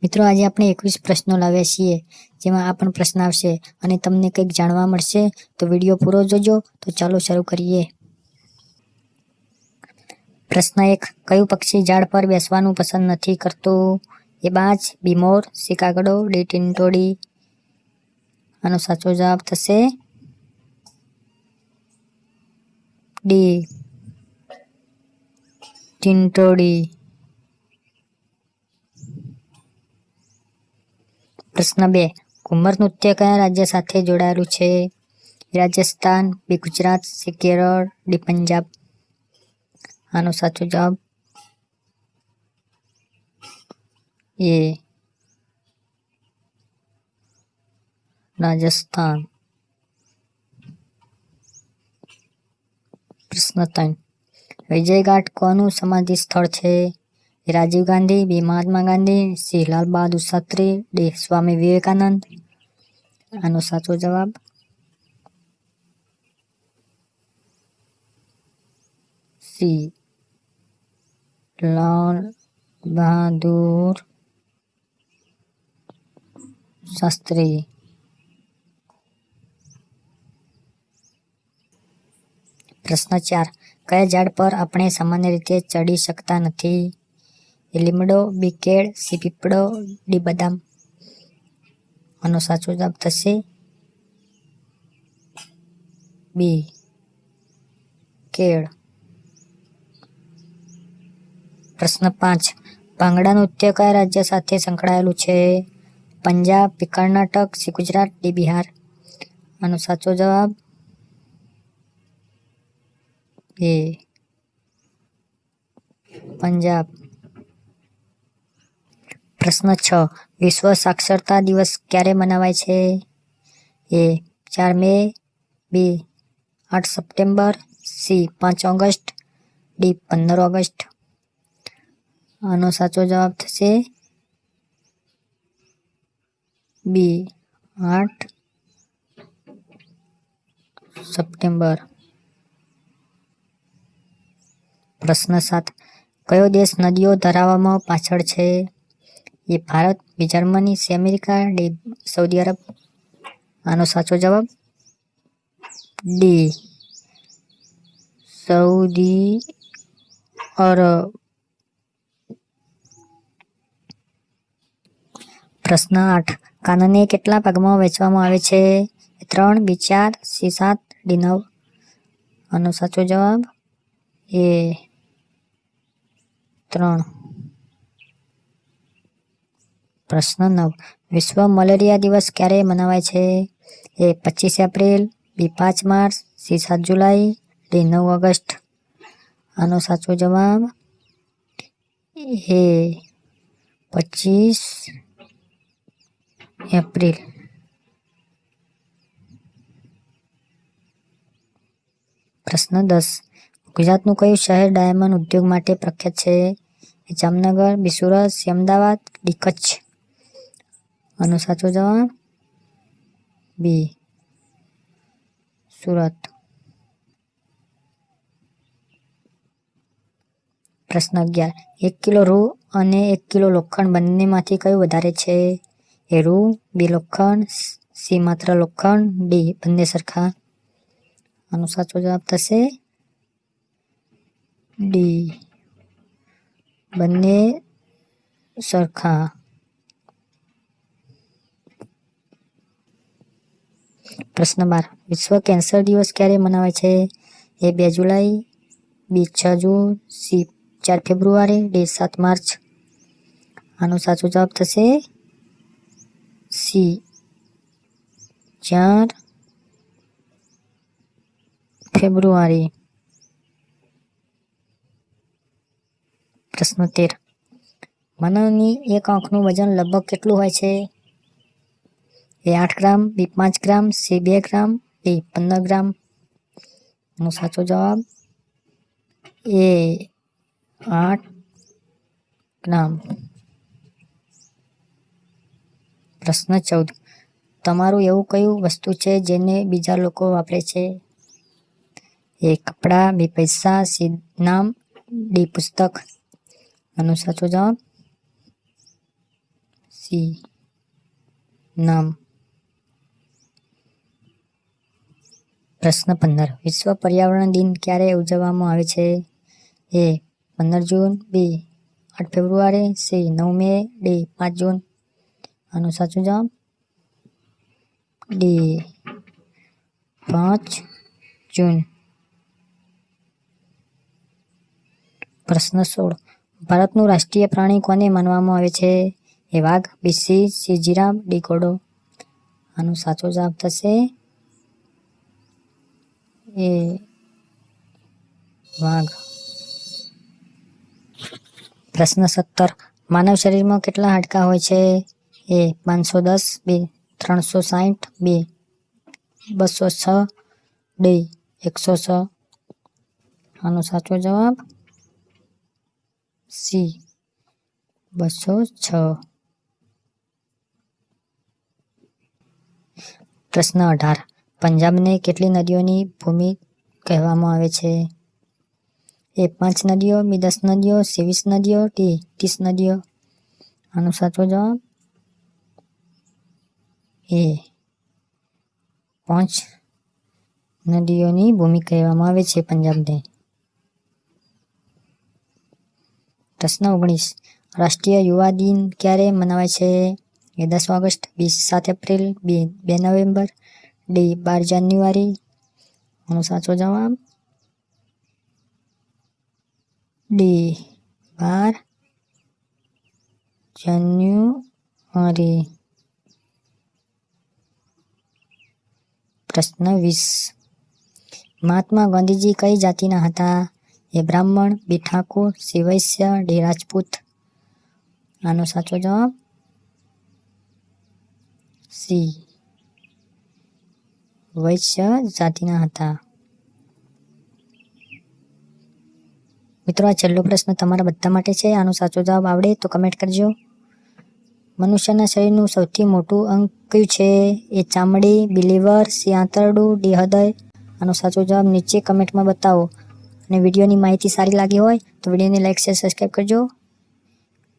મિત્રો, આજે આપણે 21 પ્રશ્નો લાવ્યા છીએ, જેમાં આ પણ પ્રશ્ન આવશે અને તમને કંઈક જાણવા મળશે. તો વિડીયો પૂરો જોજો. તો ચાલો શરૂ કરીએ. પ્રશ્ન 1. કયું પક્ષી ઝાડ પર બેસવાનું પસંદ નથી કરતું? એ બાજ, બી મોર, સી કાગડો, ડી ટીંટોડી. આનો સાચો જવાબ થશે ડી ટીંટોડી. પ્રશ્ન 2. ઘુમર નૃત્ય કયા રાજ્ય સાથે જોડાયેલું છે? રાજસ્થાન, બી ગુજરાત, સી કેરળ, ડી પંજાબ. આનો સાચો જવાબ એ રાજસ્થાન. પ્રશ્ન 3. વિજયઘાટ કોનું સમાધિ સ્થળ છે? રાજીવ ગાંધી, બી મહાત્મા ગાંધી, સી લાલ બહાદુર શાસ્ત્રી, ડી સ્વામી વિવેકાનંદ. આનો સાચો જવાબ સી લાલ બહાદુર શાસ્ત્રી. પ્રશ્ન 4. કયા ઝાડ પર આપણે સામાન્ય રીતે ચડી શકતા નથી? એ લીમડો, બી કેળ, સી પીપળો, ડી બદામ. આનો સાચો જવાબ થશે બી કેળ. પ્રશ્ન 5. ભાંગડા નૃત્ય કયા રાજ્ય સાથે સંકળાયેલું છે? પંજાબ, બી કર્ણાટક, સી ગુજરાત, ડી બિહાર. આનો સાચો જવાબ એ પંજાબ. પ્રશ્ન 6. વિશ્વ સાક્ષરતા દિવસ ક્યારે મનાવાય છે? એ 4 મે, બી 8 September, C 5 August, D 15 August. આનો સાચો જવાબ થશે બી 8 સપ્ટેમ્બર. પ્રશ્ન 7. કયો દેશ નદીઓ ધરાવવામાં પાછળ છે? A Bharat, B Germany, C America, D Saudi Arab. આનો સાચો જવાબ ડી સૌદી અરબ. પ્રશ્ન 8. કાનને કેટલા ભાગમાં વહેંચવામાં આવે છે? 3, બી 4, સી 7, ડી 9. આનો સાચો જવાબ એ 3. પ્રશ્ન 9. વિશ્વ મલેરિયા દિવસ ક્યારે મનાવાય છે? એ 25 એપ્રિલ, બી 5 માર્ચ, સી 7 જુલાઈ, ડી 9 ઓગસ્ટ. આનો સાચો જવાબ એ 25 એપ્રિલ. પ્રશ્ન 10. ગુજરાતનું કયું શહેર ડાયમંડ ઉદ્યોગ માટે પ્રખ્યાત છે? એ જામનગર, બી સુરત, સી અમદાવાદ, ડી કચ્છ. આનો સાચો જવાબ બી સુરત. પ્રશ્ન 11. 1 કિલો રૂ અને 1 કિલો લોખંડ બંનેમાંથી કયું વધારે છે? એ રૂ, બી લોખંડ, સી માત્ર લોખંડ, ડી બંને સરખા. આનો સાચો જવાબ થશે ડી બંને સરખા. પ્રશ્ન 12. વિશ્વ કેન્સર દિવસ ક્યારે મનાવાય છે? એ 2 જુલાઈ, બી 6 જૂન, સી 4 ફેબ્રુઆરી, ડી 7 માર્ચ. આનો સાચો જવાબ થશે સી 4 ફેબ્રુઆરી. પ્રશ્ન 13. માનવની એક આંખનું વજન લગભગ કેટલું હોય છે? એ 8 ગ્રામ, બી 5 ગ્રામ, સી 2 ગ્રામ, ડી 15 ગ્રામ. આનો સાચો જવાબ એ 8 ગ્રામ. પ્રશ્ન 14. તમારું એવું કયું વસ્તુ છે જેને બીજા લોકો વાપરે છે? એ કપડાં, બી પૈસા, સી નામ, ડી પુસ્તક. આનો સાચો જવાબ સી નામ. પ્રશ્ન 15. વિશ્વ પર્યાવરણ દિન ક્યારે ઉજવવામાં આવે છે? એ 15 જૂન, બી 8 ફેબ્રુઆરી, સી 9 મે, ડી 5 જૂન. આનો સાચો જવાબ ડી 5 જૂન. પ્રશ્ન 16. ભારતનું રાષ્ટ્રીય પ્રાણી કોને માનવામાં આવે છે? એ વાઘ, બી સિંહ, સી જીરાફ, ડી ઘોડો. આનો સાચો જવાબ થશે એ વાઘ. પ્રશ્ન 17. માનવ શરીરમાં કેટલા હાડકાં હોય છે? એ 510, બી 360, બી 206, ડી 106. આનો સાચો જવાબ સી 206. પ્રશ્ન 18. પંજાબને કેટલી નદીઓની ભૂમિ કહેવામાં આવે છે? એ 5 નદીઓ, બી 10 નદીઓ, સી 20 નદીઓ, ડી 30 નદીઓ. આનો સાચો જવાબ એ 5 નદીઓની ભૂમિ કહેવામાં આવે છે પંજાબને. પ્રશ્ન 19. રાષ્ટ્રીય યુવા દિન ક્યારે મનાવાય છે? એ 10 ઓગસ્ટ, બી 7 એપ્રિલ, બી 2 નવેમ્બર, ડી 12 જાન્યુઆરી. આનો સાચો જવાબ ડી 12 જાન્યુઆરી. પ્રશ્ન 20. મહાત્મા ગાંધીજી કઈ જાતિના હતા? એ બ્રાહ્મણ, બી ઠાકોર, સી વૈશ્ય, ડી રાજપૂત. આનો સાચો જવાબ સી વૈશ્ય જાતિના હતા. મિત્રો, આ છેલ્લો પ્રશ્ન તમારા બધા માટે છે. આનો સાચો જવાબ આવડે તો કમેન્ટ કરજો. મનુષ્યના શરીરનું સૌથી મોટું અંગ કયું છે? એ ચામડી, બી લીવર, સી આંતરડું, ડી હૃદય. આનો સાચો જવાબ નીચે કમેન્ટમાં બતાવો. અને વિડીયોની માહિતી સારી લાગી હોય તો વિડીયોને લાઈક, શેર, સબસ્ક્રાઈબ કરજો.